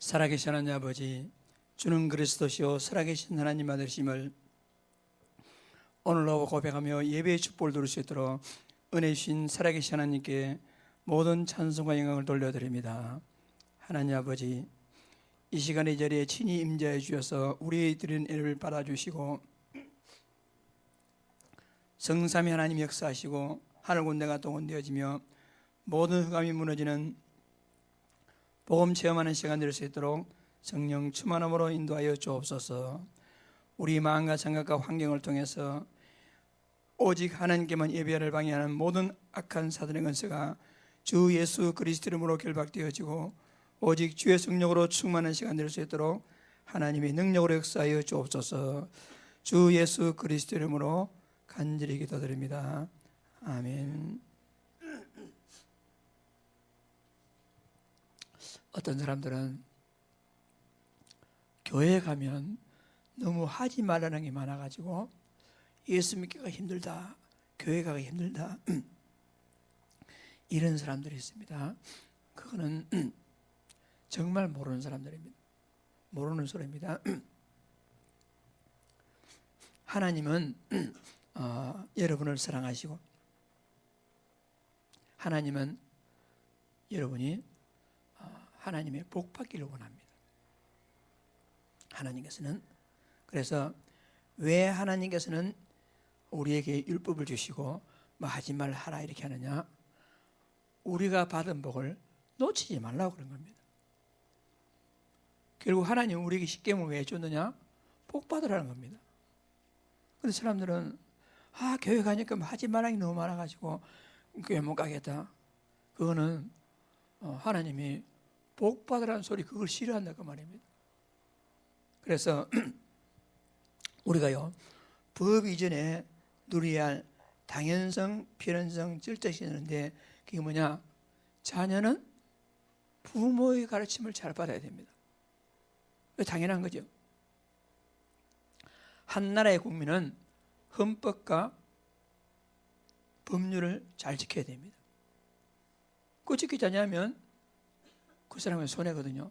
살아계신 하나님 아버지, 주는 그리스도시요 살아계신 하나님 아들심을 오늘로 고백하며 예배의 축복을 누릴 수 있도록 은혜 주신 살아계신 하나님께 모든 찬송과 영광을 돌려드립니다. 하나님 아버지, 이 시간에 이 자리에 친히 임재해 주셔서 우리 드린 애를 받아주시고 성삼위 하나님 역사하시고 하늘 군대가 동원되어지며 모든 흑암이 무너지는 복음 체험하는 시간 될 수 있도록 성령 충만함으로 인도하여 주옵소서. 우리 마음과 생각과 환경을 통해서 오직 하나님께만 예배를 방해하는 모든 악한 사단의 권세가 주 예수 그리스도 이름으로 결박되어지고 오직 주의 성령으로 충만한 시간 될 수 있도록 하나님의 능력으로 역사하여 주옵소서. 주 예수 그리스도 이름으로 간절히 기도드립니다. 아멘. 어떤 사람들은 교회에 가면 너무 하지 말라는 게 많아가지고 예수 믿기가 힘들다, 교회 가기 힘들다, 이런 사람들이 있습니다. 그거는 정말 모르는 사람들입니다. 모르는 소리입니다. 하나님은 여러분을 사랑하시고 하나님은 여러분이 하나님의 복 받기를 원합니다. 하나님께서는, 그래서 왜 하나님께서는 우리에게 율법을 주시고 뭐 하지 말라 하라 이렇게 하느냐? 우리가 받은 복을 놓치지 말라고 그런 겁니다. 결국 하나님 우리에게 십계명을 왜 줬느냐? 복 받으라는 겁니다. 그런데 사람들은 교회 가니까 뭐 하지 말라는 게 너무 많아가지고 교회 못 가겠다. 그거는 하나님이 복 받으라는 소리, 그걸 싫어한다고 말입니다. 그래서 우리가요, 법 이전에 누려야 할 당연성, 필연성, 절제시 있는데 그게 뭐냐? 자녀는 부모의 가르침을 잘 받아야 됩니다. 당연한 거죠. 한 나라의 국민은 헌법과 법률을 잘 지켜야 됩니다. 그거 지키지 않으면 그 사람의 손해거든요.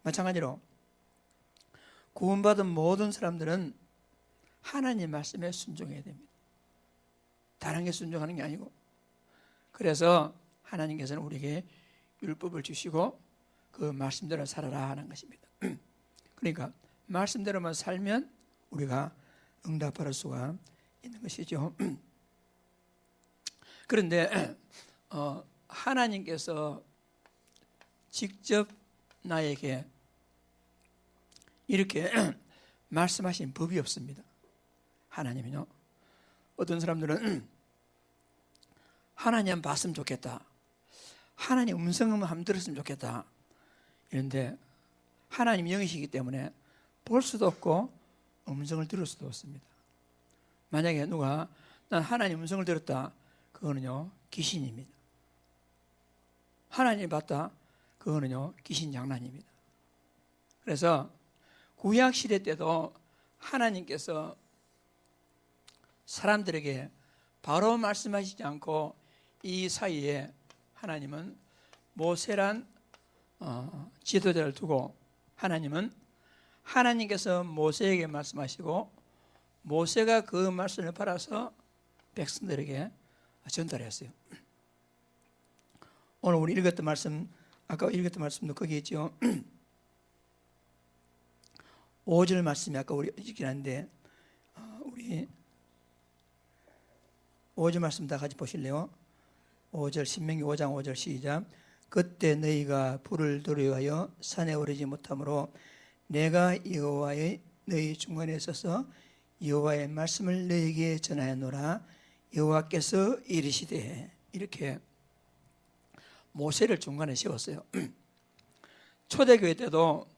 마찬가지로 구원받은 모든 사람들은 하나님 말씀에 순종해야 됩니다. 다른 게 순종하는 게 아니고. 그래서 하나님께서는 우리에게 율법을 주시고 그 말씀대로 살아라 하는 것입니다. 그러니까 말씀대로만 살면 우리가 응답받을 수가 있는 것이죠. 그런데 하나님께서 직접 나에게 이렇게 말씀하신 법이 없습니다. 하나님은요, 어떤 사람들은 하나님 봤으면 좋겠다, 하나님 음성을 한번 들었으면 좋겠다 이런데 하나님 영이시기 때문에 볼 수도 없고 음성을 들을 수도 없습니다. 만약에 누가 난 하나님 음성을 들었다, 그거는요 귀신입니다. 하나님 봤다, 그거는요 귀신 장난입니다. 그래서 구약 시대 때도 하나님께서 사람들에게 바로 말씀하시지 않고 이 사이에 하나님은 모세란 지도자를 두고 하나님께서 모세에게 말씀하시고 모세가 그 말씀을 받아서 백성들에게 전달했어요. 오늘 우리 읽었던 말씀, 아까 읽었던 말씀도 거기 있죠. 5절 말씀이 아까 우리 읽긴 한데 우리 5절 말씀 다 같이 보실래요? 5절 신명기 5장 5절 시작. 그때 너희가 불을 두려워하여 산에 오르지 못하므로 내가 여호와의 너희 중간에 서서 여호와의 말씀을 너희에게 전하였노라. 여호와께서 이르시되, 이렇게 모세를 중간에 세웠어요. 초대교회 때도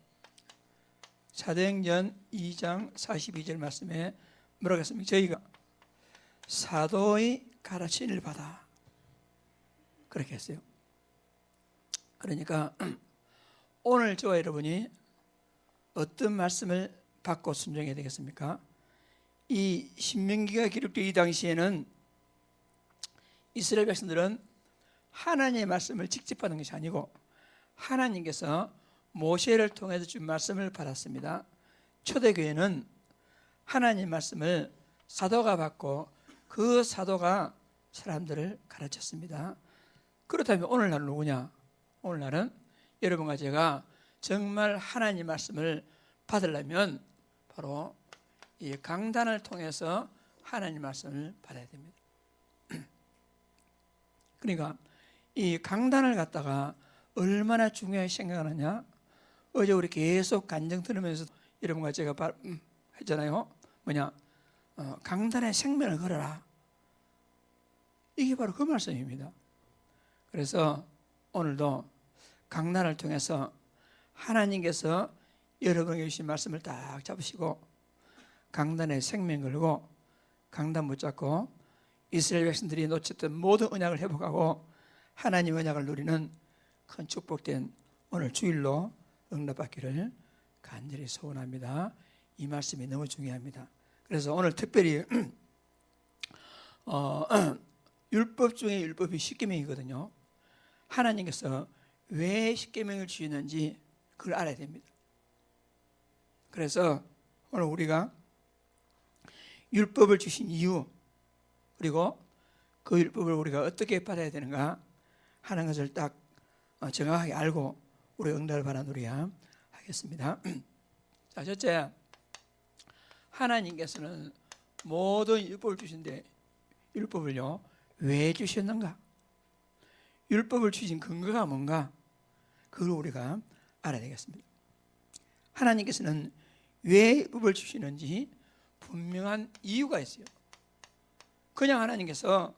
사도행전 2장 42절 말씀에 뭐라고 했습니까? 저희가 사도의 가르침을 받아, 그렇게 했어요. 그러니까 오늘 저와 여러분이 어떤 말씀을 받고 순종해야 되겠습니까? 이 신명기가 기록된 이 당시에는 이스라엘 백성들은 하나님의 말씀을 직접 받은 것이 아니고 하나님께서 모세를 통해서 준 말씀을 받았습니다. 초대교회는 하나님 말씀을 사도가 받고 그 사도가 사람들을 가르쳤습니다. 그렇다면 오늘날은 누구냐? 오늘날은 여러분과 제가 정말 하나님 말씀을 받으려면 바로 이 강단을 통해서 하나님 말씀을 받아야 됩니다. 그러니까 이 강단을 갖다가 얼마나 중요하게 생각하느냐? 어제 우리 계속 간증 들으면서 여러분과 제가 했잖아요. 뭐냐? 강단에 생명을 걸어라. 이게 바로 그 말씀입니다. 그래서 오늘도 강단을 통해서 하나님께서 여러분에게 주신 말씀을 딱 잡으시고 강단에 생명 걸고 강단 붙잡고 이스라엘 백성들이 놓쳤던 모든 언약을 회복하고 하나님의 언약을 누리는 큰 축복된 오늘 주일로 응답받기를 간절히 소원합니다. 이 말씀이 너무 중요합니다. 그래서 오늘 특별히 율법 중에 율법이 십계명이거든요. 하나님께서 왜 십계명을 주셨는지 그걸 알아야 됩니다. 그래서 오늘 우리가 율법을 주신 이유 그리고 그 율법을 우리가 어떻게 받아야 되는가 하는 것을 딱 정확하게 알고 우리 응답을 받아누려야 하겠습니다. 자, 첫째, 하나님께서는 모든 율법을 주신데 율법을요 왜 주셨는가? 율법을 주신 근거가 뭔가? 그걸 우리가 알아야 되겠습니다. 하나님께서는 왜 율법을 주시는지 분명한 이유가 있어요. 그냥 하나님께서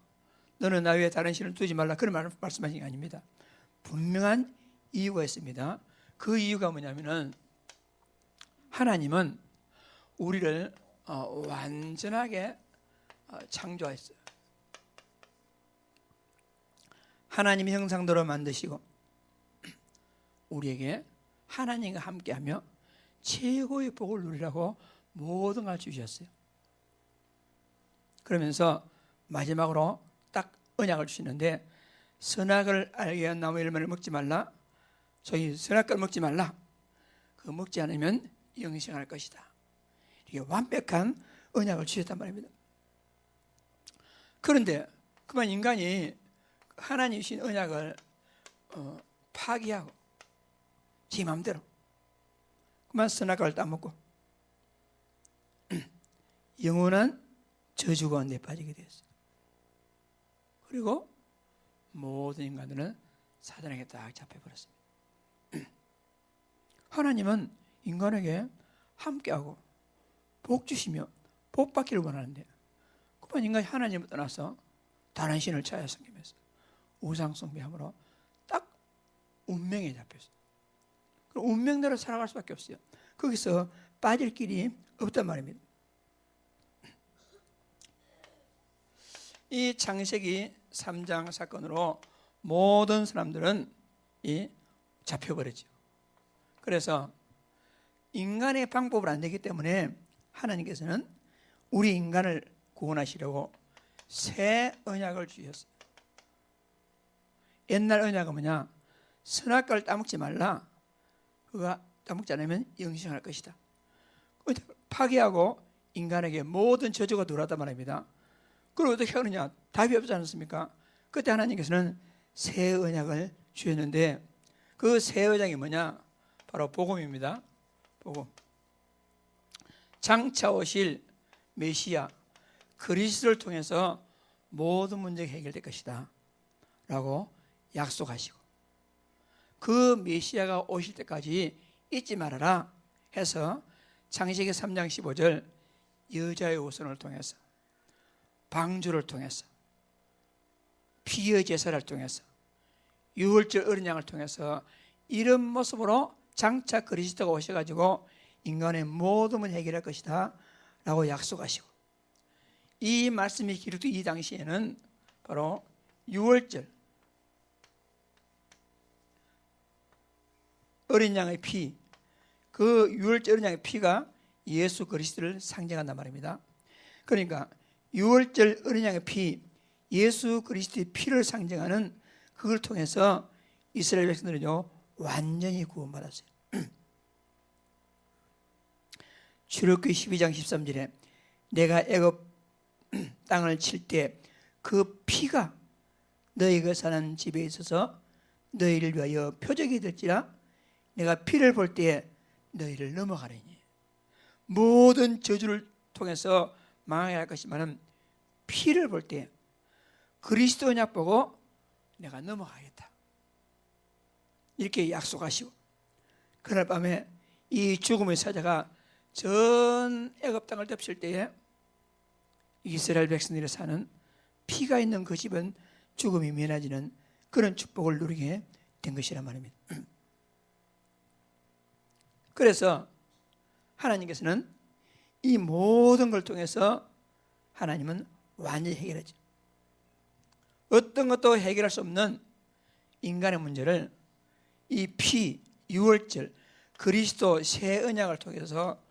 너는 나 외에 다른 신을 두지 말라 그런 말씀하신 게 아닙니다. 분명한 이유가 있습니다. 그 이유가 뭐냐면은 하나님은 우리를 완전하게 창조했어요. 하나님의 형상대로 만드시고 우리에게 하나님과 함께하며 최고의 복을 누리라고 모든 걸 주셨어요. 그러면서 마지막으로 딱 언약을 주시는데 선악을 알게 한 나무 열매를 먹지 말라. 소위 선악과를 먹지 말라. 그거 먹지 않으면 영생할 것이다. 이게 완벽한 언약을 주셨단 말입니다. 그런데 그만 인간이 하나님 주신 언약을 파기하고 지 마음대로 그만 선악과를 따먹고 영원한 저주 가운데 빠지게 되었어요. 그리고 모든 인간들은 사단에게 딱 잡혀버렸습니다. 하나님은 인간에게 함께하고 복 주시며 복 받기를 원하는데 그만 인간이 하나님을 떠나서 다른 신을 찾아 섬기면서 우상 숭배함으로 딱 운명에 잡혔어요. 그럼 운명대로 살아갈 수밖에 없어요. 거기서 빠질 길이 없단 말입니다. 이 창세기 3장 사건으로 모든 사람들은 잡혀버렸죠. 그래서 인간의 방법으로 안 되기 때문에 하나님께서는 우리 인간을 구원하시려고 새 언약을 주셨어요. 옛날 언약은 뭐냐? 선악과를 따먹지 말라. 그가 따먹지 않으면 영생할 것이다. 파괴하고 인간에게 모든 저주가 들어왔단 말입니다. 그걸 어떻게 하느냐? 답이 없지 않습니까? 그때 하나님께서는 새 언약을 주셨는데 그 새 언약이 뭐냐? 바로 복음입니다. 복음. 장차 오실 메시아 그리스도를 통해서 모든 문제가 해결될 것이다 라고 약속하시고 그 메시아가 오실 때까지 잊지 말아라 해서 창세기 3장 15절 여자의 후손을 통해서 방주를 통해서 피의 제사를 통해서 유월절 어린 양을 통해서 이런 모습으로 장차 그리스도가 오셔가지고 인간의 모든 문제를 해결할 것이다 라고 약속하시고 이 말씀이 기록된 이 당시에는 바로 유월절 어린 양의 피, 그 유월절 어린 양의 피가 예수 그리스도를 상징한단 말입니다. 그러니까 유월절 어린 양의 피, 예수 그리스도의 피를 상징하는 그걸 통해서 이스라엘 백성들은요 완전히 구원받았어요. 출애굽기 12장 13절에 내가 애굽 땅을 칠 때 그 피가 너희가 사는 집에 있어서 너희를 위하여 표적이 될지라 내가 피를 볼 때에 너희를 넘어가리니. 모든 저주를 통해서 망하게 할 것이지만 피를 볼 때 그리스도 언약 보고 내가 넘어가겠다 이렇게 약속하시고, 그날 밤에 이 죽음의 사자가 전 애굽 땅을 덮칠 때에 이스라엘 백성들이 사는 피가 있는 그 집은 죽음이 면해지는 그런 축복을 누리게 된 것이란 말입니다. 그래서 하나님께서는 이 모든 걸 통해서 하나님은 완전히 해결하죠. 어떤 것도 해결할 수 없는 인간의 문제를 이 피, 유월절, 그리스도 새 언약을 통해서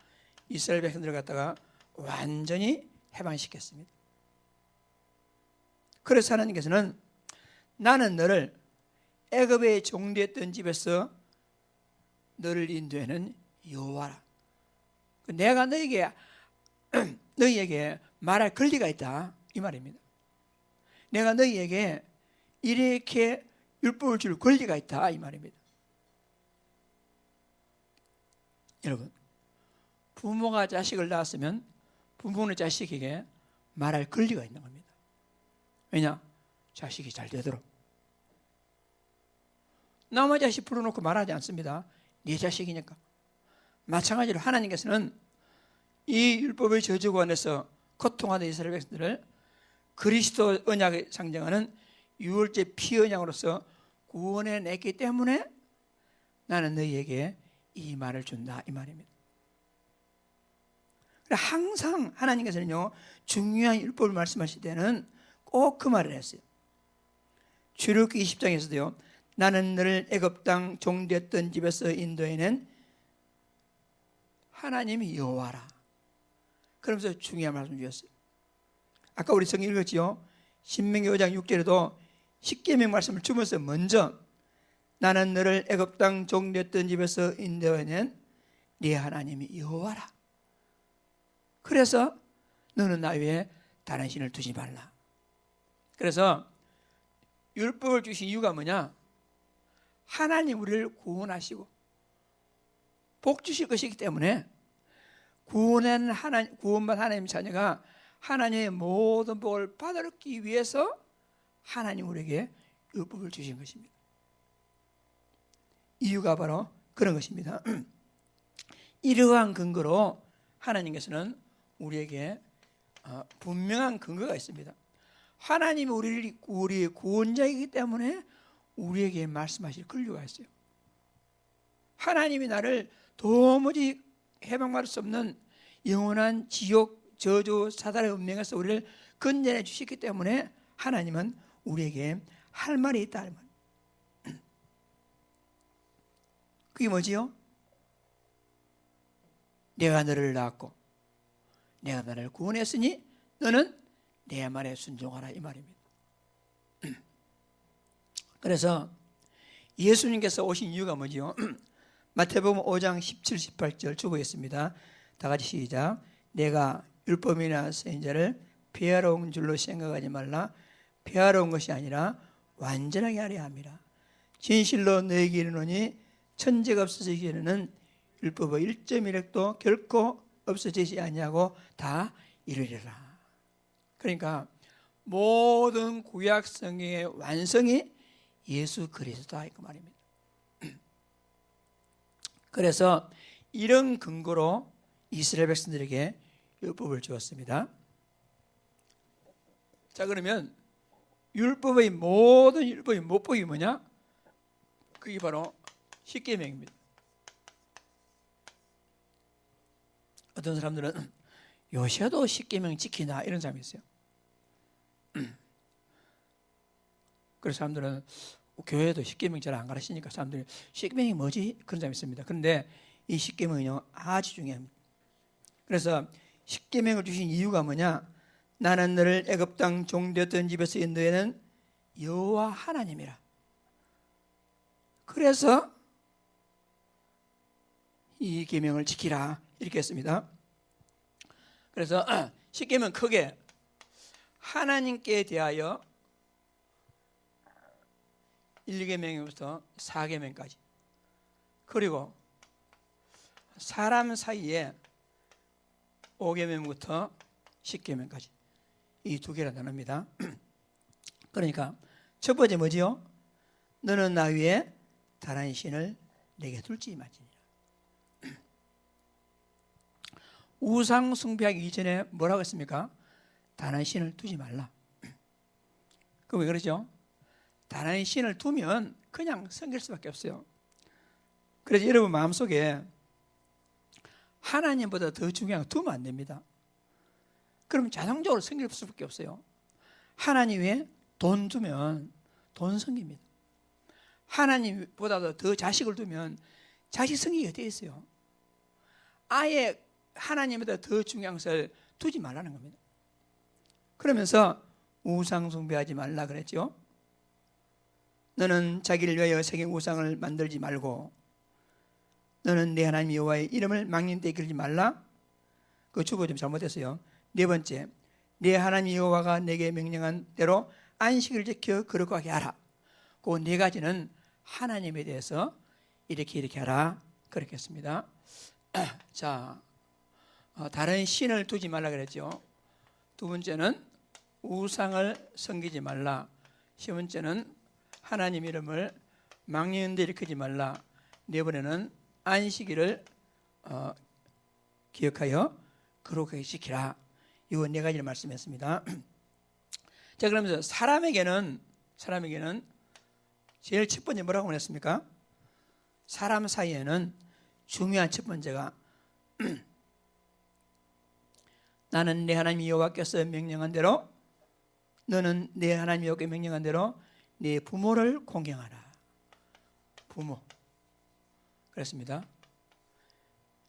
이스라엘 백성들을 갖다가 완전히 해방시켰습니다. 그래서 하나님께서는 나는 너를 애굽에 종되었던 집에서 너를 인도하는 여호와라. 내가 너희에게 말할 권리가 있다 이 말입니다. 내가 너희에게 이렇게 율법을 줄 권리가 있다 이 말입니다. 여러분, 부모가 자식을 낳았으면 부모는 자식에게 말할 권리가 있는 겁니다. 왜냐? 자식이 잘 되도록. 남의 자식 불러놓고 말하지 않습니다. 네 자식이니까. 마찬가지로 하나님께서는 이 율법의 저주가 안에서 고통하던 이스라엘 백성들을 그리스도 언약을 상징하는 유월절 피 언약으로서 구원해 냈기 때문에 나는 너희에게 이 말을 준다 이 말입니다. 항상 하나님께서는요 중요한 율법을 말씀하실 때는 꼭 그 말을 했어요. 출애굽기 20장에서도요 나는 너를 애굽 땅 종되었던 집에서 인도해낸 하나님이 여호와라. 그러면서 중요한 말씀 주셨어요. 아까 우리 성경 읽었지요. 신명기 5장 6절에도 십계명 말씀을 주면서 먼저 나는 너를 애굽 땅 종되었던 집에서 인도해낸 네 하나님이 여호와라. 그래서 너는 나 외에 다른 신을 두지 말라. 그래서 율법을 주신 이유가 뭐냐? 하나님 우리를 구원하시고 복 주실 것이기 때문에 구원받은 하나님 자녀가 하나님의 모든 복을 받기 위해서 하나님 우리에게 율법을 주신 것입니다. 이유가 바로 그런 것입니다. 이러한 근거로 하나님께서는 우리에게 분명한 근거가 있습니다. 하나님이 우리의 구원자이기 때문에 우리에게 말씀하실 권리가 있어요. 하나님이 나를 도무지 해방받을 수 없는 영원한 지옥, 저주, 사단의 운명에서 우리를 건져내 주셨기 때문에 하나님은 우리에게 할 말이 있다. 그게 뭐지요? 내가 너를 낳았고 내가 너를 구원했으니 너는 내 말에 순종하라 이 말입니다. 그래서 예수님께서 오신 이유가 뭐지요? 마태복음 5장 17, 18절 주보겠습니다. 다 같이 시작. 내가 율법이나 선지자를 폐하러 온 줄로 생각하지 말라. 폐하러 온 것이 아니라 완전하게 하려 함이라. 진실로 너에게 이르노니 천지가 없어지기 전에는 율법의 1.1획도 결코 없어지지 아니하고 다 이루리라. 그러니까 모든 구약 성경의 완성이 예수 그리스도다 이 말입니다. 그래서 이런 근거로 이스라엘 백성들에게 율법을 주었습니다. 자, 그러면 율법의 모든 율법의 못복이 뭐냐? 그게 바로 십계명입니다. 어떤 사람들은 요새도 십계명 지키나 이런 사람이 있어요. 그래서 사람들은 교회도 십계명 잘 안 가르치니까 사람들이 십계명이 뭐지? 그런 사람이 있습니다. 그런데 이 십계명은요 아주 중요합니다. 그래서 십계명을 주신 이유가 뭐냐? 나는 너를 애굽 땅 종되었던 집에서 인도해낸 여호와 하나님이라. 그래서 이 계명을 지키라 이렇게 했습니다. 그래서 십계명 크게 하나님께 대하여 1계명부터 4계명까지, 그리고 사람 사이에 5계명부터 10계명까지 이 두 개로 나눕니다. 그러니까 첫 번째 뭐지요? 너는 나 위에 다른 신을 내게 둘지 말지니라. 우상 숭배하기 이전에 뭐라고 했습니까? 다른 신을 두지 말라. 그럼 왜 그러죠? 다른 신을 두면 그냥 섬길 수밖에 없어요. 그래서 여러분 마음속에 하나님보다 더 중요한 거 두면 안 됩니다. 그럼 자동적으로 섬길 수밖에 없어요. 하나님 외에 돈 두면 돈 섬깁니다. 하나님보다도 더 자식을 두면 자식 섬기기 어디에 있어요? 아예 하나님보다 더 중요한 것을 두지 말라는 겁니다. 그러면서 우상 숭배하지 말라 그랬죠. 너는 자기를 위하여 새긴 우상을 만들지 말고, 너는 내 하나님 여호와의 이름을 망령 때 기르지 말라. 그 주보 좀 잘못했어요. 네 번째, 내 하나님 여호와가 내게 명령한 대로 안식을 지켜 거룩하게 하라. 그 네 가지는 하나님에 대해서 이렇게 하라 그렇게 했습니다. 자, 다른 신을 두지 말라 그랬죠. 두 번째는 우상을 섬기지 말라. 세 번째는 하나님 이름을 망령되 일으키지 말라. 네 번째는 안식일을 기억하여 거룩하게 지키라. 이 네 가지를 말씀했습니다. 자, 그러면서 사람에게는 제일 첫 번째 뭐라고 했습니까? 사람 사이에는 중요한 첫 번째가 나는 내 하나님 여호와께서 명령한 대로, 너는 내 하나님 여호와께 명령한 대로 네 부모를 공경하라. 부모 그랬습니다.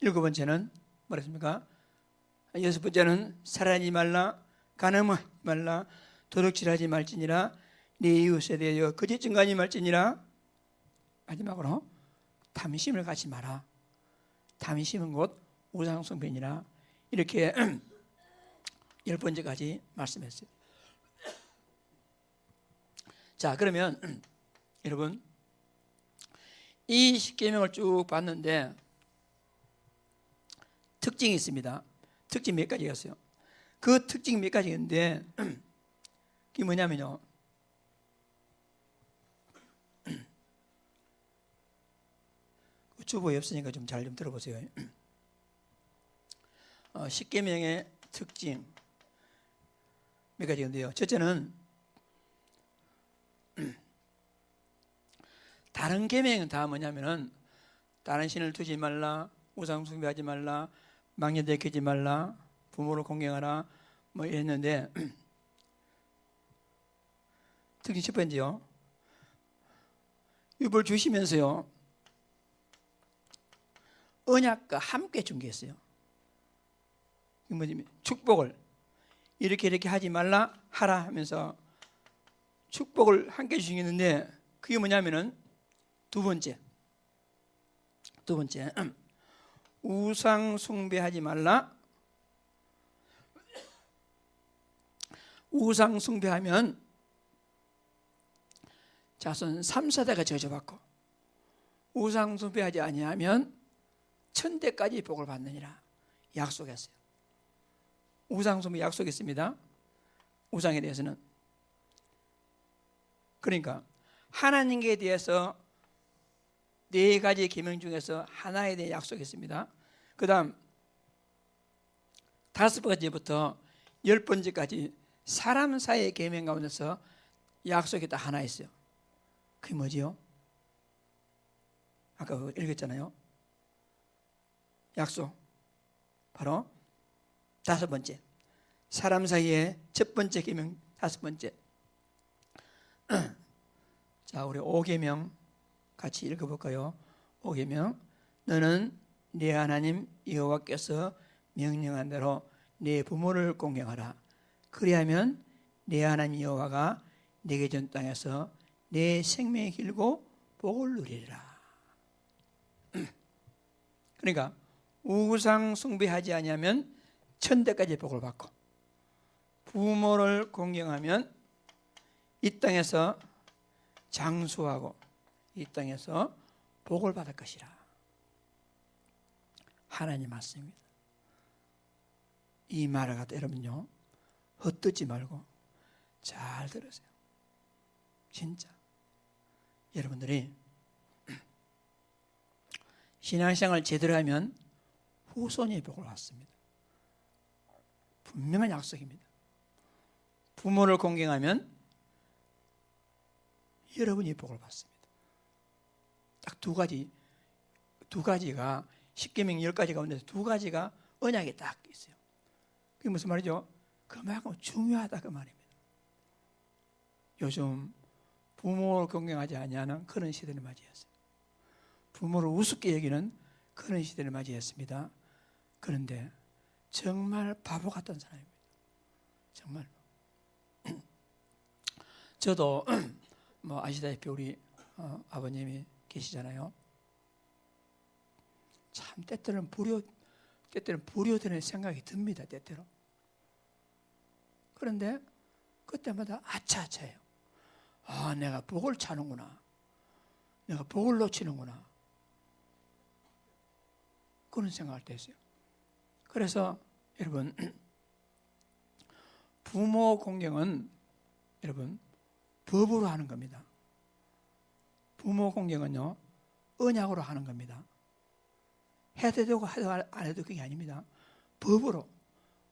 일곱 번째는 뭐랬습니까? 여섯 번째는 살인하지 말라, 간음하지 말라, 도둑질하지 말지니라, 네 이웃에 대하여 거짓 증거하지 말지니라. 마지막으로 탐심을 갖지 마라. 탐심은 곧 우상숭배니라. 이렇게 10번째까지 말씀했어요. 자, 그러면 여러분 이 십계명을 쭉 봤는데 특징이 있습니다. 특징 몇 가지였어요. 그 특징 몇 가지인데 그게 뭐냐면요, 주보에 없으니까 좀 잘 좀 들어보세요. 십계명의 특징 몇 가지인데요. 첫째는 다른 계명은 다 뭐냐면은 다른 신을 두지 말라, 우상 숭배하지 말라, 망령되 일으키지 말라, 부모를 공경하라 뭐 이랬는데 특히 첫 번째요, 율법을 주시면서요 언약과 함께 준 게 있어요. 뭐냐면 축복을 이렇게 하지 말라 하라 하면서 축복을 함께 주신 게 있는데 그게 뭐냐면은 두 번째 우상 숭배하지 말라. 우상 숭배하면 자손 3세대가 저주받고, 우상 숭배하지 아니하면 천대까지 복을 받느니라 약속했어요. 우상 숭배 약속했습니다. 우상에 대해서는. 그러니까 하나님께 대해서 네 가지 계명 중에서 하나에 대해 약속했습니다. 그 다음 5번째부터 10번째까지 사람 사이의 계명 가운데서 약속이 딱 하나 있어요. 그게 뭐지요? 아까 읽었잖아요. 약속 바로 5번째, 사람 사이의 첫 번째 계명 5번째. 자, 우리 5계명 같이 읽어볼까요? 5계명, 너는 네 하나님 여호와께서 명령한 대로 네 부모를 공경하라. 그리하면 네 하나님 여호와가 네게 준 땅에서 내 생명이 길고 복을 누리리라. 그러니까 우상 숭배하지 아니하면 천대까지 복을 받고, 부모를 공경하면 이 땅에서 장수하고 이 땅에서 복을 받을 것이라. 하나님 말씀입니다. 이 말을 갖다 여러분요, 헛듣지 말고 잘 들으세요. 진짜 여러분들이 신앙생활 제대로 하면 후손이 복을 받습니다. 분명한 약속입니다. 부모를 공경하면 여러분이 복을 받습니다. 딱 두 가지가 십계명 10가지 가운데 두 가지가 언약이 딱 있어요. 그게 무슨 말이죠? 그만큼 중요하다 그 말입니다. 요즘 부모를 공경하지 아니하는 그런 시대를 맞이했어요. 부모를 우습게 여기는 그런 시대를 맞이했습니다. 그런데 정말 바보 같던 사람입니다. 정말. 저도 뭐 아시다시피 우리 아버님이 계시잖아요. 참 때때로는 불효되는 생각이 듭니다. 때때로. 그런데 그때마다 아차아차해요. 아, 내가 복을 차는구나. 내가 복을 놓치는구나. 그런 생각할 때 있어요. 그래서 여러분, 부모 공경은 여러분 법으로 하는 겁니다. 부모 공경은요, 언약으로 하는 겁니다. 해도 되고 안 해도 그게 아닙니다. 법으로,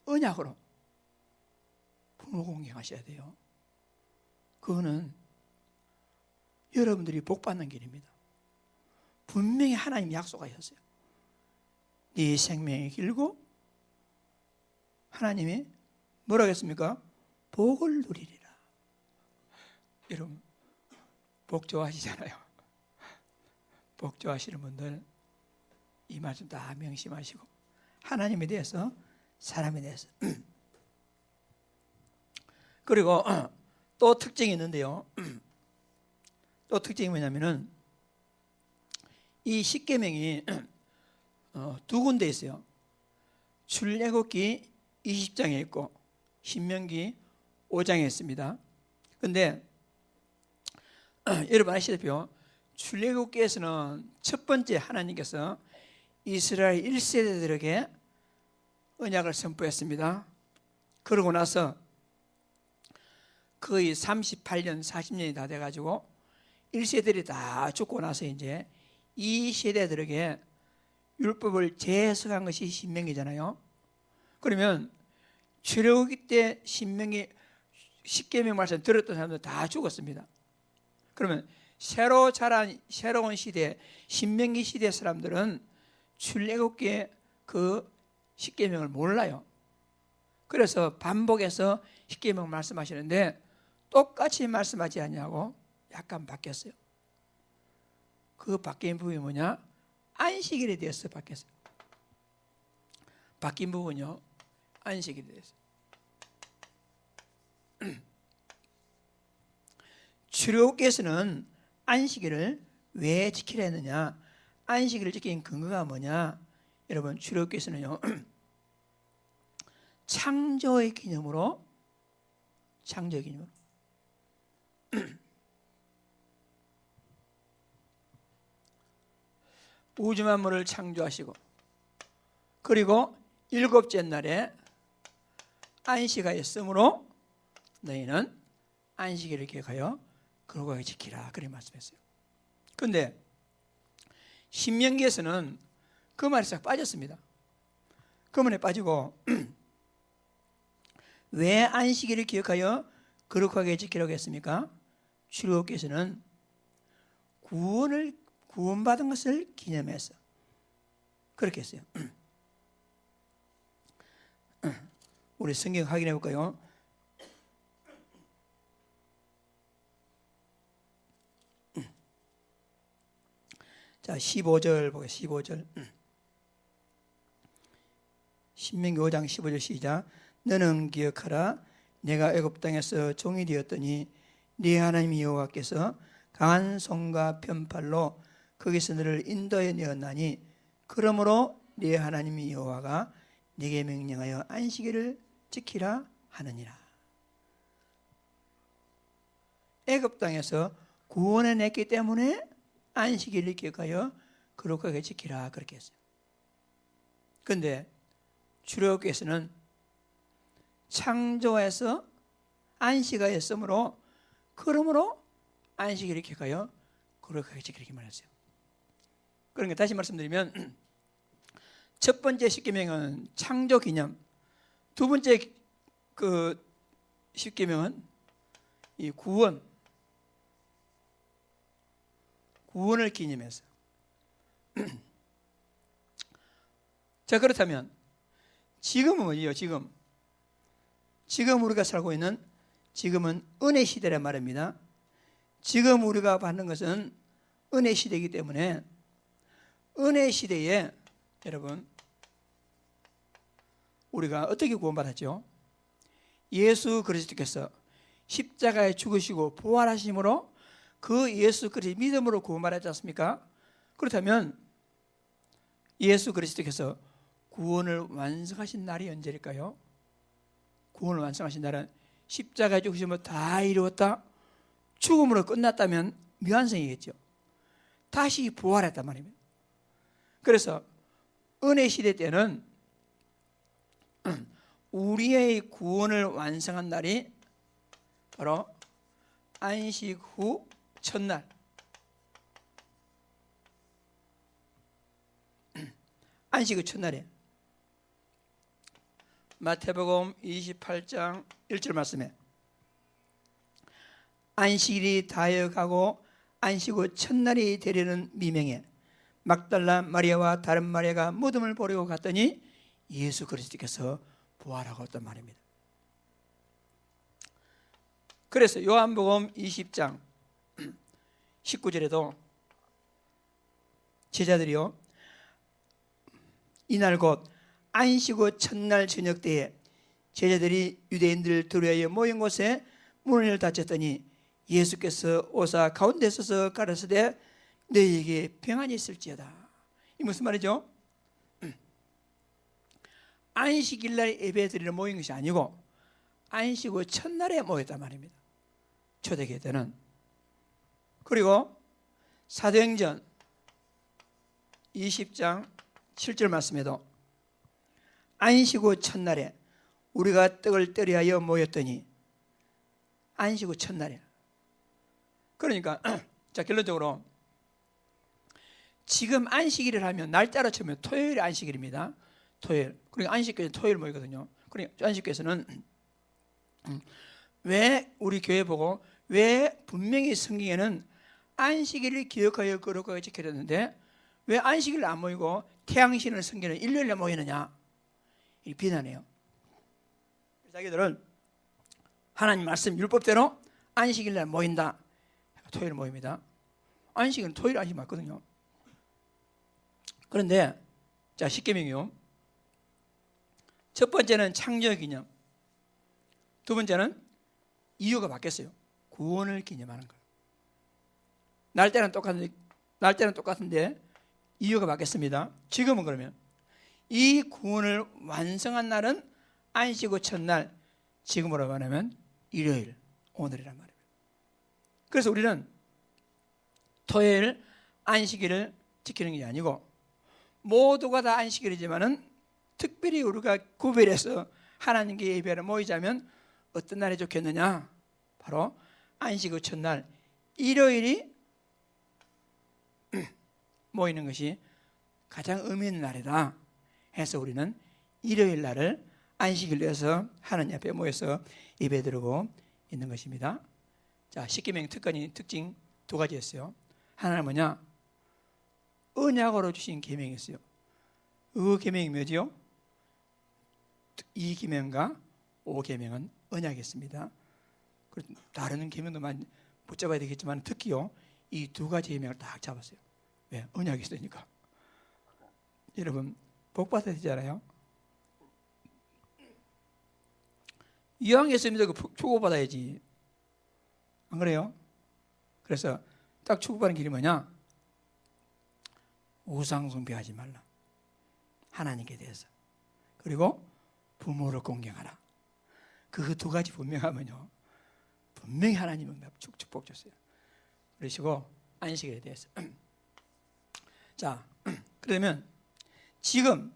언약으로 부모 공경하셔야 돼요. 그거는 여러분들이 복 받는 길입니다. 분명히 하나님 약속하셨어요. 네 생명이 길고 하나님이 뭐라고 했습니까? 복을 누리리라. 여러분 복 좋아하시잖아요. 복 좋아하시는 분들 이 말씀 다 명심하시고, 하나님에 대해서, 사람에 대해서. 그리고 또 특징이 있는데요. 또 특징이 뭐냐면은 이 십계명이 두 군데 있어요. 출애굽기 20장에 있고 신명기 5장에 있습니다. 근데 여러분 아시다시피 출애굽기에서는 첫 번째 하나님께서 이스라엘 1세대들에게 언약을 선포했습니다. 그러고 나서 거의 38년, 40년이 다 돼가지고 1세들이 다 죽고 나서 이제 이 세대들에게 율법을 재해석한 것이 신명기잖아요. 그러면 출애굽기 때 신명기 십계명 말씀 들었던 사람들 다 죽었습니다. 그러면 새로 자란 새로운 시대, 신명기 시대 사람들은 출애굽기의 그 십계명을 몰라요. 그래서 반복해서 십계명 말씀하시는데 똑같이 말씀하지 않냐고 약간 바뀌었어요. 그 바뀐 부분이 뭐냐? 안식일에 대해서 바뀌었어요. 바뀐 부분이요, 안식일에 대해서. 출애굽기에서는 안식일을 왜 지키려 했느냐? 안식일을 지킨 근거가 뭐냐? 여러분 출애굽기에서는요, 창조의 기념으로 우주 만물을 창조하시고, 그리고 일곱째 날에 안식하였으므로 너희는 안식일을 기억하여 거룩하게 지키라, 그렇게 말씀했어요. 그런데 신명기에서는 그 말이 싹 빠졌습니다. 그 말에 빠지고 왜 안식일을 기억하여 거룩하게 지키라고 했습니까? 출애굽기에서는 구원받은 것을 기념해서 그렇게 했어요. 우리 성경 확인해 볼까요? 자, 15절 보겠습니다. 15절. 신명기 5장 15절 시작. 너는 기억하라. 내가 애굽 땅에서 종이 되었더니 네 하나님 여호와께서 강한 손과 편팔로 거기서 너를 인도해 내었나니 그러므로 네 하나님 여호와가 네게 명령하여 안식일을 지키라 하느니라. 애굽 땅에서 구원해 냈기 때문에 안식일을 기억하여 거룩하게 지키라 그렇게 했어요. 그런데 출애굽께서는 창조에서 안식하였으므로 그러므로 안식일을 기억하여 거룩하게 지키기 말했어요. 그러니까 다시 말씀드리면 첫 번째 십계명은 창조 기념, 두 번째 그 십계명은 이 구원을 기념해서. 자, 그렇다면 지금은 뭐예요? 지금 우리가 살고 있는 지금은 은혜 시대란 말입니다. 지금 우리가 받는 것은 은혜 시대이기 때문에 은혜 시대에 여러분 우리가 어떻게 구원받았죠? 예수 그리스도께서 십자가에 죽으시고 부활하심으로 그 예수 그리스도 믿음으로 구원받았지 않습니까? 그렇다면 예수 그리스도께서 구원을 완성하신 날이 언제일까요? 구원을 완성하신 날은 십자가에 죽으심으로 다 이루었다, 죽음으로 끝났다면 미완성이겠죠. 다시 부활했단 말입니다. 그래서 은혜 시대 때는 우리의 구원을 완성한 날이 바로 안식 후 첫날, 안식 후 첫날이에요. 마태복음 28장 1절 말씀에 안식일이 다여가고 안식 후 첫날이 되려는 미명에 막달라 마리아와 다른 마리아가 무덤을 보려고 갔더니 예수 그리스도께서 부활하고 있단 말입니다. 그래서 요한복음 20장 19절에도 제자들이요, 이날 곧 안식 후 첫날 저녁 때에 제자들이 유대인들 두려워 모인 곳에 문을 닫혔더니 예수께서 오사 가운데 서서 가라사대 너희에게 평안이 있을지어다. 이 무슨 말이죠? 안식일날 예배드리러 모인 것이 아니고 안식 후 첫날에 모였단 말입니다. 초대교회 때는. 그리고 사도행전 20장 7절 말씀에도 안식 후 첫날에 우리가 떡을 떨이하여 모였더니 안식 후 첫날에. 그러니까 자, 결론적으로 지금 안식일을 하면 날짜로 치면 토요일이 안식일입니다. 토요일. 그러니까 안식교회는 토요일 모이거든요. 그러니까 안식교회에서는 왜 우리 교회 보고 왜 분명히 성경에는 안식일을 기억하여 거룩하게 지켜야 되는데 왜 안식일 안 모이고 태양신을 섬기는 일요일에 모이느냐, 이 비난해요. 자기들은 하나님 말씀 율법대로 안식일날 모인다. 토요일 모입니다. 안식일은 토요일 안식 맞거든요. 그런데 자, 십계명이요. 첫 번째는 창조기념, 두 번째는 이유가 바뀌었어요. 구원을 기념하는 것. 날짜는 똑같은데 이유가 바뀌었습니다. 지금은 그러면 이 구원을 완성한 날은 안식 후 첫날, 지금으로 말하면 일요일, 오늘이란 말입니다. 그래서 우리는 토요일 안식일을 지키는 게 아니고 모두가 다 안식일이지만은 특별히 우리가 구별해서 하나님께 예배를 모이자면 어떤 날이 좋겠느냐? 바로 안식 후 첫날 일요일이 모이는 것이 가장 의미 있는 날이다 해서 우리는 일요일 날을 안식일로 해서 하나님 앞에 모여서 예배드리고 있는 것입니다. 자, 십계명 특징 두 가지였어요. 하나는 뭐냐? 언약으로 주신 계명이 있어요. 그 계명이 뭐지요? 2계명과 5계명은 언약이었습니다. 다른 계명도 많이 붙잡아야 되겠지만 특히요, 이 두 가지 계명을 딱 잡았어요. 왜? 언약이 있으니까. 여러분 복 받아야 되잖아요. 이왕 예수님도 축복받아야지, 안 그래요? 그래서 딱 축복받는 길이 뭐냐? 우상 숭배하지 말라. 하나님께 대해서. 그리고 부모를 공경하라. 그 두 가지 분명하면요, 분명히 하나님은 축복 줬어요. 그러시고 안식일에 대해서. 자, 그러면 지금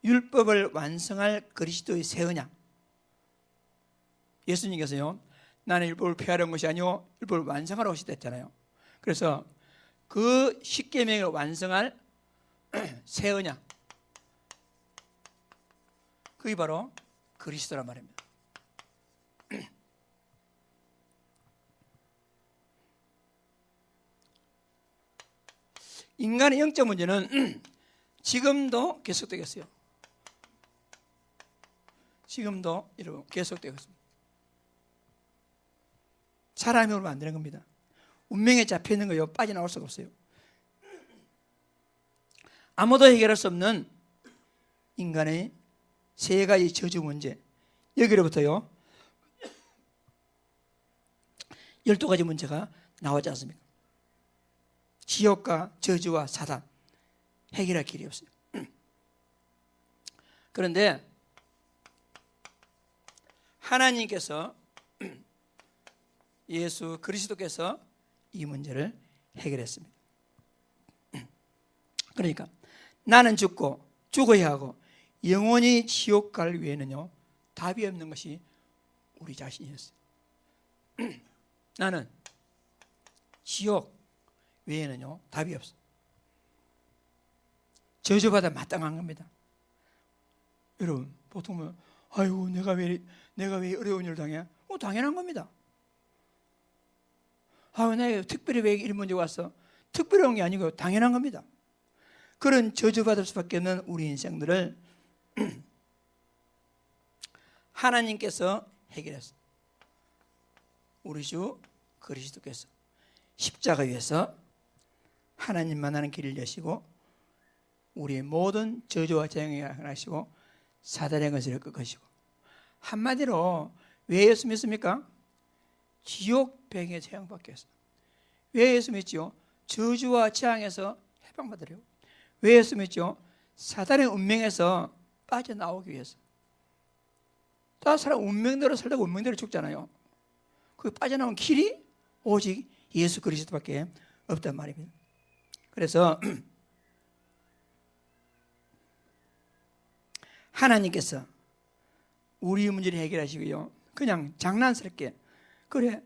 율법을 완성할 그리스도의 새 언약, 예수님께서요, 나는 율법을 폐하려는 것이 아니고 율법을 완성하러 오시다 했잖아요. 그래서 그 십계명을 완성할 새 언약, 그게 바로 그리스도란 말입니다. 인간의 영적 문제는 지금도 계속되겠어요. 지금도 여러분 계속되고 있습니다. 사람이 오면 안 되는 겁니다. 운명에 잡혀 있는 거요, 빠져나올 수가 없어요. 아무도 해결할 수 없는 인간의 세 가지 저주 문제, 여기로부터요 12가지 문제가 나오지 않습니까? 지옥과 저주와 사단, 해결할 길이 없어요. 그런데 하나님께서, 예수 그리스도께서 이 문제를 해결했습니다. 그러니까 나는 죽고 죽어야 하고 영원히 지옥 갈 위에는요 답이 없는 것이 우리 자신이었어요. 나는 지옥 외에는요 답이 없어. 저주받아 마땅한 겁니다. 여러분 보통 뭐 아이고 내가 왜 어려운 일을 당해? 당연한 겁니다. 내가 특별히 왜 이런 문제가 왔어? 특별한 게 아니고 당연한 겁니다. 그런 저주받을 수밖에 없는 우리 인생들을 하나님께서 해결했어요. 우리 주 그리스도께서 십자가 위에서 하나님 만나는 길을 여시고 우리의 모든 저주와 재앙을 하시고 사단의 권세를 꺾으시고, 한마디로 왜 예수 믿습니까? 지옥 병의 재앙받기 위해서. 왜 예수 믿지요? 저주와 재앙에서 해방받으려고. 왜 예수 믿지요? 사단의 운명에서 빠져나오기 위해서. 다 사람 운명대로 살다가 운명대로 죽잖아요. 그 빠져나온 길이 오직 예수 그리스도밖에 없단 말입니다. 그래서 하나님께서 우리 문제를 해결하시고요, 그냥 장난스럽게 그래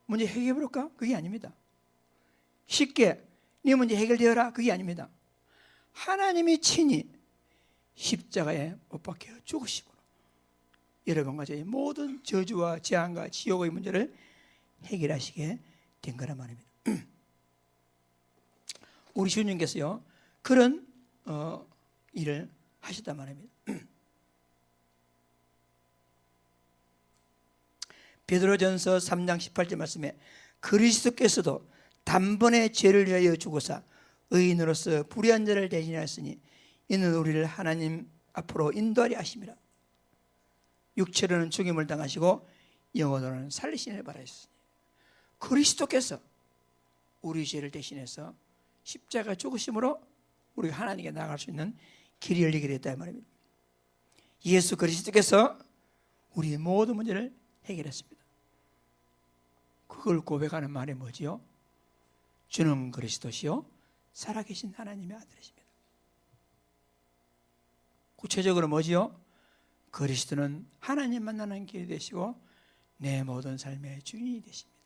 문제 해결해볼까? 그게 아닙니다. 쉽게 네 문제 해결되어라? 그게 아닙니다. 하나님이 친히 십자가에 못 박혀 죽으심으로 여러분과 저의 모든 저주와 재앙과 지옥의 문제를 해결하시게 된 거란 말입니다. 우리 주님께서요 그런 일을 하셨단 말입니다. 베드로전서 3장 18절 말씀에 그리스도께서도 단번에 죄를 위하여 죽으사 의인으로서 불의한 자를 대신하였으니 이는 우리를 하나님 앞으로 인도하려 하심이라. 육체로는 죽임을 당하시고 영혼으로는 살리시기를 바라셨으니 그리스도께서 우리 죄를 대신해서 십자가 죽으심으로 우리가 하나님께 나아갈 수 있는 길이 열리게 됐다 말입니다. 예수 그리스도께서 우리의 모든 문제를 해결했습니다. 그걸 고백하는 말이 뭐지요? 주는 그리스도시요 살아계신 하나님의 아들이십니다. 구체적으로 뭐지요? 그리스도는 하나님 만나는 길이 되시고 내 모든 삶의 주인이 되십니다.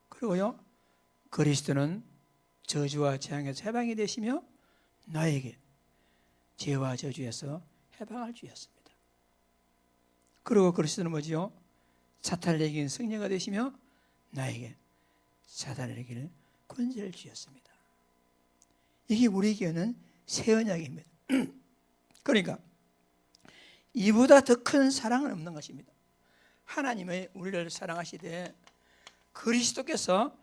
그리고요 그리스도는 저주와 재앙에서 해방이 되시며 나에게 죄와 저주에서 해방할 주였습니다. 그리고 그리스도는 뭐지요? 사탄을 이긴 승리가 되시며 나에게 사단을 이길 권세를 주셨습니다. 이게 우리에게는 새 언약입니다. 그러니까 이보다 더 큰 사랑은 없는 것입니다. 하나님의 우리를 사랑하시되 그리스도께서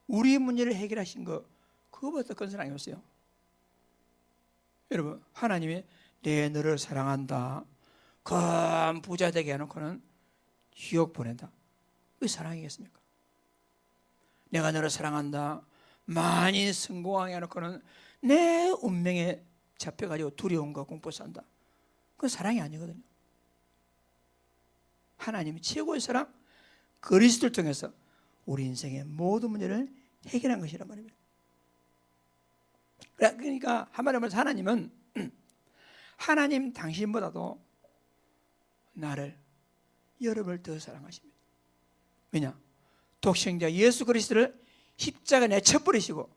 우리 문제를 해결하신 것, 그거보다 더 큰 사랑이 없어요. 여러분, 하나님이 내 너를 사랑한다, 큰 부자 되게 해놓고는 지옥 보낸다. 그게 사랑이겠습니까? 내가 너를 사랑한다, 많이 성공하게 해놓고는 내 운명에 잡혀가지고 두려움과 공포 산다. 그건 사랑이 아니거든요. 하나님이 최고의 사랑, 그리스도를 통해서 우리 인생의 모든 문제를 해결한 것이란 말입니다. 그러니까 한마디로 말해서 하나님은 하나님 당신보다도 나를, 여러분을 더 사랑하십니다. 왜냐? 독생자 예수 그리스도를 십자가에 내쳐버리시고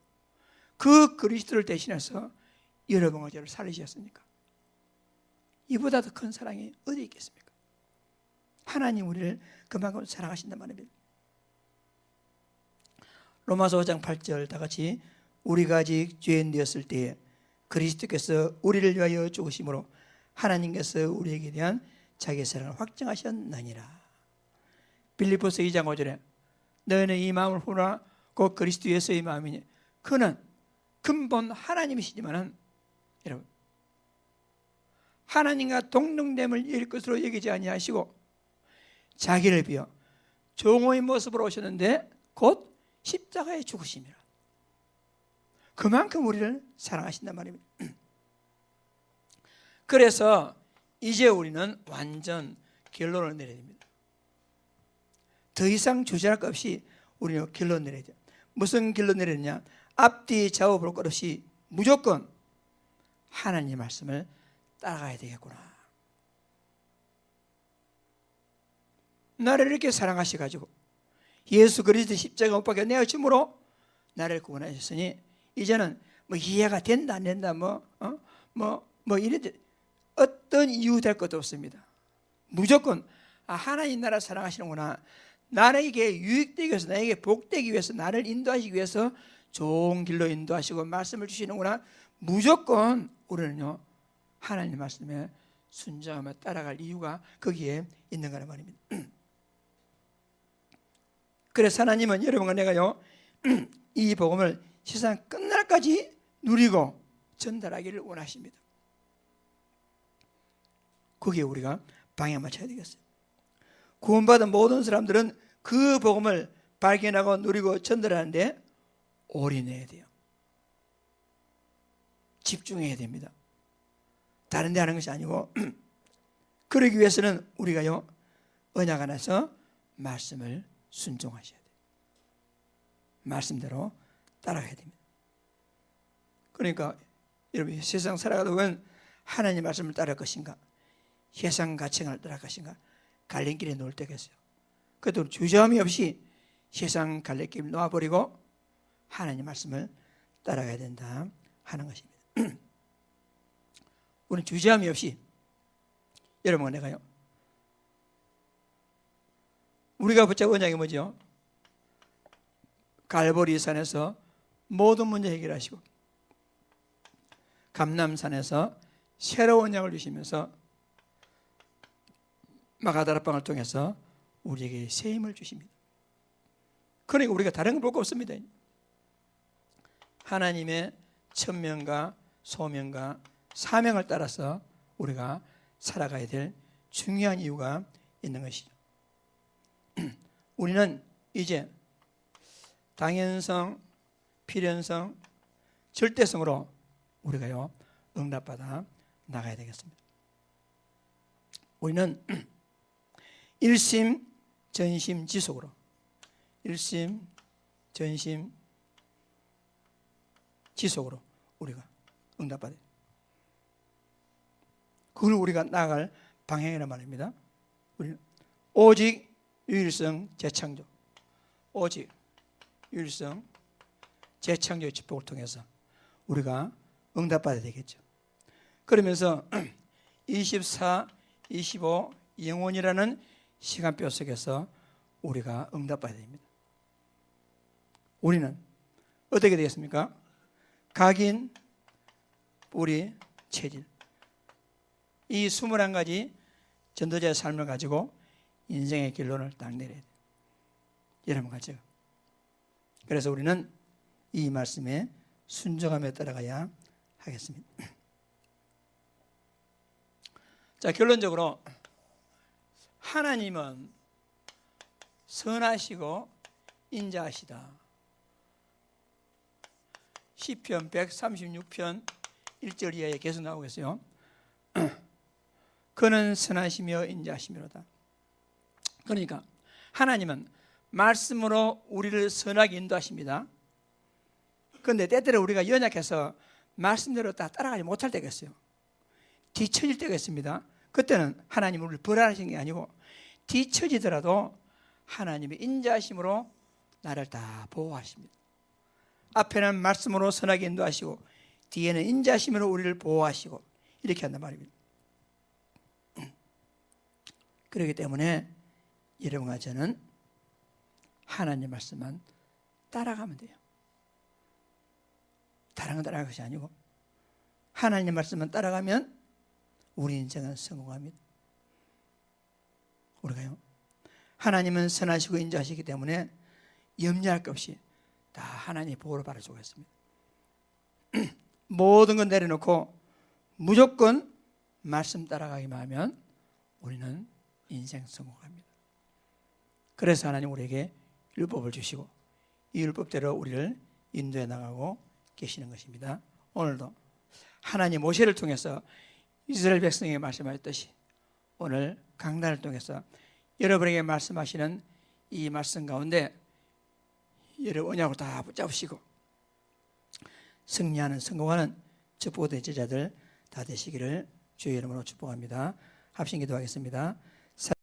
그 그리스도를 대신해서 여러분과 저를 살리셨으니까 이보다 더 큰 사랑이 어디 있겠습니까? 하나님 우리를 그만큼 사랑하신단 말입니다. 로마서 5장 8절 다 같이 우리가 아직 죄인 되었을 때에 그리스도께서 우리를 위하여 죽으심으로 하나님께서 우리에게 대한 자기의 사랑을 확증하셨느니라. 빌립보서 2장 5절에 너희는 이 마음을 후라 곧 그리스도 예수의 마음이니 그는 근본 하나님이시지만은 여러분 하나님과 동등됨을 이길 것으로 여기지 아니하시고 자기를 비어 종의 모습으로 오셨는데 곧 십자가에 죽으심이라. 그만큼 우리를 사랑하신단 말입니다. 그래서 이제 우리는 완전 결론을 내려야 됩니다. 더 이상 주저할 것 없이 우리는 결론 내려야 돼요. 무슨 결론 내렸냐? 앞뒤 좌우 볼 것 없이 무조건 하나님의 말씀을 따라가야 되겠구나. 나를 이렇게 사랑하셔가지고 예수 그리스도 십자가 못 박혀 내어 줌으로 나를 구원하셨으니 이제는 뭐 이해가 된다 안 된다 이런 어떤 이유 될 것도 없습니다. 무조건 하나님 나라 사랑하시는구나. 나에게 유익되기 위해서, 나에게 복되기 위해서, 나를 인도하시기 위해서 좋은 길로 인도하시고 말씀을 주시는구나. 무조건 우리는요 하나님 말씀에 순종하며 따라갈 이유가 거기에 있는 거란 말입니다. 그래서 하나님은 여러분과 내가요 이 복음을 세상 끝날까지 누리고 전달하기를 원하십니다. 거기에 우리가 방향 맞춰야 되겠어요. 구원받은 모든 사람들은 그 복음을 발견하고 누리고 전달하는데 올인해야 돼요. 집중해야 됩니다. 다른 데 하는 것이 아니고 그러기 위해서는 우리가요 언약 안에서 말씀을 순종하셔야 돼요. 말씀대로 따라가야 됩니다. 그러니까 여러분 세상 살아가다 보면 하나님 말씀을 따를 것인가 세상 가치관을 따를 것인가 갈림길에 놓을 때가 있어요. 그래도 주저함이 없이 세상 갈림길 놓아버리고 하나님 말씀을 따라가야 된다 하는 것입니다. 우리는 주저함이 없이 여러분 내가요 우리가 붙잡은 언약이 뭐죠? 갈보리 산에서 모든 문제 해결하시고 감람산에서 새로운 언약을 주시면서 마가다락방을 통해서 우리에게 새 힘을 주십니다. 그러니까 우리가 다른 걸 볼 거 없습니다. 하나님의 천명과 소명과 사명을 따라서 우리가 살아가야 될 중요한 이유가 있는 것이죠. 우리는 이제 당연성, 필연성, 절대성으로 우리가요 응답받아 나가야 되겠습니다. 우리는 일심, 전심, 지속으로 일심, 전심, 지속으로 우리가 응답받아요. 그걸 우리가 나아갈 방향이란 말입니다. 우리는 오직 유일성 재창조, 오직 유일성 재창조의 축복을 통해서 우리가 응답받아야 되겠죠. 그러면서 24, 25 영원이라는 시간표 속에서 우리가 응답받아야 됩니다. 우리는 어떻게 되겠습니까? 각인, 뿌리, 체질 이 21가지 전도자의 삶을 가지고 인생의 결론을 딱 내려야 돼요. 여러분 같죠? 그래서 우리는 이 말씀에 순종하며 따라가야 하겠습니다. 자, 결론적으로 하나님은 선하시고 인자하시다. 시편 136편 1절 이하에 계속 나오겠어요. 그는 선하시며 인자하시미로다. 그러니까 하나님은 말씀으로 우리를 선하게 인도하십니다. 그런데 때때로 우리가 연약해서 말씀대로 다 따라가지 못할 때가 있어요. 뒤처질 때가 있습니다. 그때는 하나님은 우리를 벌하시는 게 아니고 뒤처지더라도 하나님의 인자하심으로 나를 다 보호하십니다. 앞에는 말씀으로 선하게 인도하시고 뒤에는 인자하심으로 우리를 보호하시고 이렇게 한단 말입니다. 그렇기 때문에 여러분과 저는 하나님 말씀만 따라가면 돼요. 다른 건 따라갈 것이 아니고 하나님 말씀만 따라가면 우리 인생은 성공합니다. 우리가요, 하나님은 선하시고 인자하시기 때문에 염려할 것 없이 다 하나님의 보호를 받아주고 있습니다. 모든 건 내려놓고 무조건 말씀 따라가기만 하면 우리는 인생 성공합니다. 그래서 하나님 우리에게 율법을 주시고 이 율법대로 우리를 인도해 나가고 계시는 것입니다. 오늘도 하나님 모세를 통해서 이스라엘 백성에게 말씀하셨듯이 오늘 강단을 통해서 여러분에게 말씀하시는 이 말씀 가운데 여러분 언약을 다 붙잡으시고 승리하는 성공하는 축복된 제자들 다 되시기를 주의 이름으로 축복합니다. 합심 기도하겠습니다.